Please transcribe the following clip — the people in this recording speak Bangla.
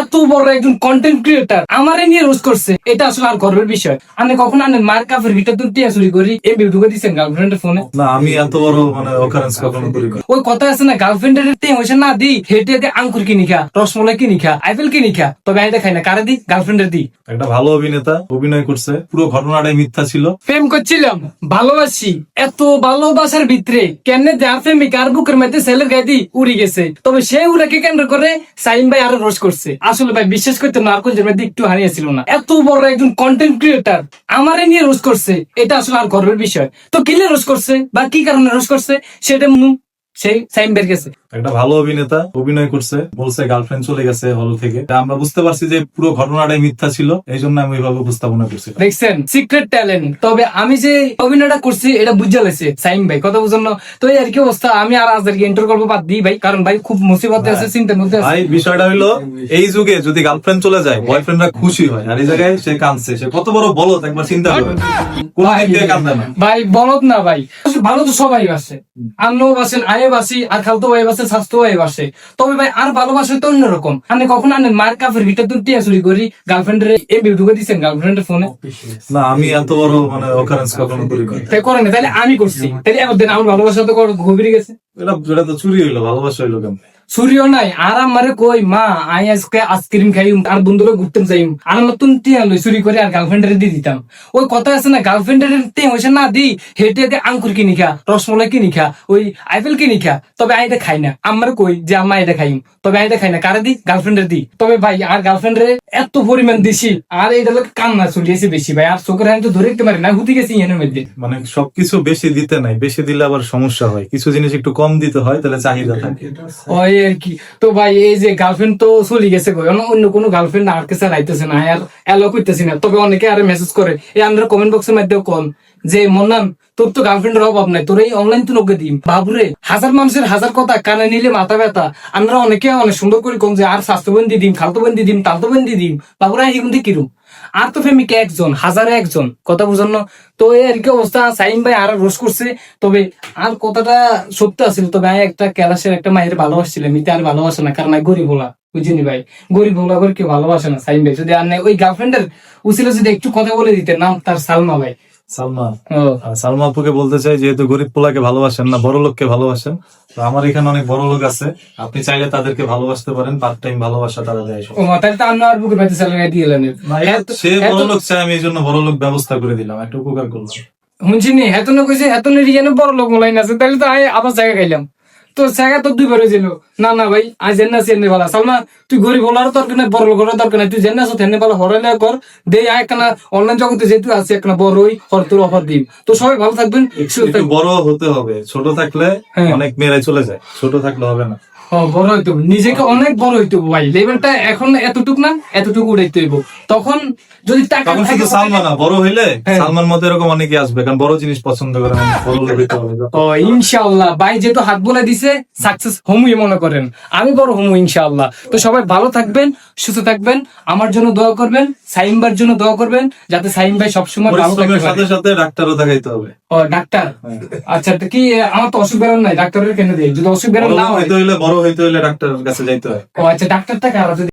এত বড় একজন কন্টেন্ট ক্রিয়েটার আমারে নিয়ে রোজ করছে, এটা আসলে আর গর্বের বিষয়। আমি কখন আনেন মার কাপের ভিতর দুটি চুরি করি এই ভিডিও দিচ্ছেন গার্লফ্রেন্ডের ফোনে? না, আমি এত বড় অকারেন্স কখনো করি না। ওই কথা আছে না, গার্লফ্রেন্ডের টেনশন না দি হেঁটে আঙ্কুর কিনি খা, রসমলাই কিনি খা, আইফেল কিনি খা, তবে আমি দেখাই না কারে দি, গার্লফ্রেন্ডের দি। একটা ভালো অভিনেতা অভিনয় করছে, পুরো ঘটনাটাই মিথ্যা ছিল। প্রেম করছিলাম, ভালোবাসি, এত ভালোবাসার ভিতরে কেন যার প্রেমিক আর বুকের মধ্যে ছেলের গায়ে দি উড়ি গেছে, তবে সে উড়াকে কেন্দ্র করে সাইম ভাই আরো রোজ করছে। আসলে ভাই বিশ্বাস করতে না, আর কোন মধ্যে একটু হারিয়েছিল না। এত বড় একজন কন্টেন্ট ক্রিয়েটার আমারে নিয়ে রোজ করছে, এটা আসলে আর গর্বের বিষয়। তো কিলে রোজ করছে বা কি কারণে রোজ করছে সেটা সেই সাইম বের গেছে। একটা ভালো অভিনেতা অভিনয় করছে, বলছে গার্লফ্রেন্ড চলে গেছে হল থেকে। তা আমরা বুঝতে পারছি যে পুরো ঘটনাটাই মিথ্যা ছিল, এই জন্য আমি ওইভাবে উপস্থাপনা করছি। দেখছেন সিক্রেট ট্যালেন্ট। তবে আমি যে অভিনয়টা করছি এটা বুঝা লেছে সাইম ভাই, কথা বুঝুন না। তো এই আর কি অবস্থা, আমি আর আজকে এন্টার করবো বাদ দিই ভাই, কারণ ভাই খুব মুসিবতে আছে, চিন্তার মধ্যে আছে। ভাই বিষয়টা হলো, এই যুগে যদি গার্লফ্রেন্ড চলে যায় বয়ফ্রেন্ডরা খুশি হয়, আর এই জায়গায় সে কাঁদছে। সে কত বড় বলদ একবার চিন্তা করে, কোন দিক দিয়ে কাঁদবে না। ভাই বলত না ভাই, ভালো তো সবাই বাসে, আমিও বাসেন, আয়ে বাসি, আর খালতো ভাই বাসে, স্বাস্থ্য ভাই বাসে। তবে ভাই আর ভালোবাসে তো অন্যরকম। আমি কখন আনেন মার কাপের ভিতর দুটি চুরি করি গার্লফ্রেন্ডের এই ভিডিও দিচ্ছেন গার্লফ্রেন্ডের ফোনে? না, আমি এত বড় অকারেন্স কখনো করি না। তাই করেন, তাহলে আমি করছি, তাহলে একদিন আমার ভালোবাসা তো গভীর গেছে। এটা তো চুরি হইলো, ভালোবাসা হইলো কেমন? সূর্য নাই আর আমারে কই মা আই আজকে আইসক্রিম খাইম আর বন্ধুরা ঘুরতে যাইম, আর নতুন টিয়া লই চুরি করে আর গার্লফ্রেন্ডের দিয়ে দিতাম। ওই কথা আছে না, গার্লফ্রেন্ডের টেনশন না দি হেঁটে আঙ্কুর কিনি খা, রসমলাই কিনি খা, ওই আইফেল কিনি খা, তবে আমি এটা খাই না। আমার কই যে আম্মা এটা খাইম, তবে আমি এটা খাই না, কারে দি, গার্লফ্রেন্ডের দি। তবে ভাই আর গার্লফ্রেন্ডের এত পরিমাণ দিছি, আর এইটা লোক কান্না চলিয়েছে বেশি ভাই, আর চোখের আমি তো ধরে রাখতে পারি না, হুতি গেছি এর মধ্যে। সবকিছু বেশি দিতে নাই, বেশি দিলে আবার সমস্যা হয়। কিছু জিনিস একটু কম দিতে হয়, তাহলে চাহিদা থাকে। ওই আর কি। তো ভাই এই যে গার্লফ্রেন্ড তো চলে গেছে, অন্য কোনো গার্লফ্রেন্ড আর কাছে রাইতেছে না, আর এলো করতেছি না। তবে অনেকে আর মেসেজ করে এই আমরা কমেন্ট বক্সের মধ্যে কোন যে মন্নান তোর তো গার্লফ্রেন্ডের অভাব নাই, তোর এই অনলাইন তো নকে দিম। বাবুরে হাজার মানুষের হাজার কথা কানে নিলে মাথা ব্যথা। আমরা অনেকে অনেক সুন্দর করে কম যে আর স্বাস্থ্যবন্ধী দিম, খালতবন্ধী দিম, তালতবন্ধী দিম। বাবুরা হিগুন্দি কিরম, আর তো প্রেমিকা একজন, হাজারে একজন, কথা বুঝানো। তো এই আর কি অবস্থা। সাইম ভাই আর রোজ করছে, তবে আর কথাটা সত্য আছিল। তবে আমি একটা ক্যালাসের একটা মায়ের ভালোবাসছিলাম, ইতে আর ভালোবাসে না, কারণ গরিব হলা, বুঝিনি ভাই, গরিব হলা করে কেউ ভালোবাসে না। সাইম ভাই যদি আর নাই ওই গার্লফ্রেন্ডের উচিত যদি একটু কথা বলে দিতে, নাম তার সালমা ভাই। সালমা আপুকে বলতে চাই, যেহেতু গরিব পোলাকে ভালোবাসেন না, বড় লোককে ভালোবাসেন, তো আমার এখানে অনেক বড় লোক আছে, আপনি চাইলে তাদেরকে ভালোবাসতে পারেন। পার্ট টাইম ভালোবাসা তারা দেয়। ও তাহলে তো আমি আর বুকের বাড়িতে স্যালারি দিয়ে এলেন। সে বড় লোক চাই, আমি এই জন্য বড় লোক ব্যবস্থা করে দিলাম, একটা উপকার করলাম। শুনছিনি হেতন কইছে, হেতন রিয়ানে বড় লোক মলাইন আছে, তাহলে তো আবার জায়গা খাইলাম। তো জায়গা তো দুইবার হয়েছিল। না না ভাই আজ জেন আছে এনে ভালো। সালমা তুই গরিব হলার দরকার নাই, বড় লোক হলার দরকার নাই, তুই জেন আছো তেনে ভালো হরাইলে কর দে। একখানা অনলাইন জগতে যেহেতু আছে একটা বড় ওই তোর অফার দিন। তো সবাই ভালো থাকবেন। একটু বড় হতে হবে, ছোট থাকলে অনেক মেয়েরাই চলে যায়, ছোট থাকলে হবে না। বড় হইতে হবে, নিজেকে অনেক বড় হইতে হবে ভাই। লেভেলটা এখন এতটুক না, এতটুকু উঠাইতে হইব। তখন যদি টাকা তখন শুধু সালমান না, বড় হইলে সালমান মতো এরকম অনেকে আসবে, কারণ বড় জিনিস পছন্দ করে, বড় লোক হইতে হবে। ইনশাআল্লাহ ভাই যেহেতু হাত বলে দিছে সাকসেস হমুই মনে করেন, আমি বড় হমু ইনশাআল্লাহ। তো সবাই ভালো থাকবেন, সুস্থ থাকবেন, আমার জন্য দোয়া করবেন, সাইম ভাইয়ের জন্য দোয়া করবেন, যাতে সাইম ভাই সবসময় ভালো থাকতে পারে। সাথে সাথে ডাক্তারও দেখাইতে হবে। ও ডাক্তার, আচ্ছা কি আমার তো অসুখ বেরোন নাই, ডাক্তারের কেন দেয়? যদি অসুখ বেরোন না হয়, বড় হইতে হইলে ডাক্তারের কাছে যাইতে হয়। ও আচ্ছা ডাক্তারটা কারা যদি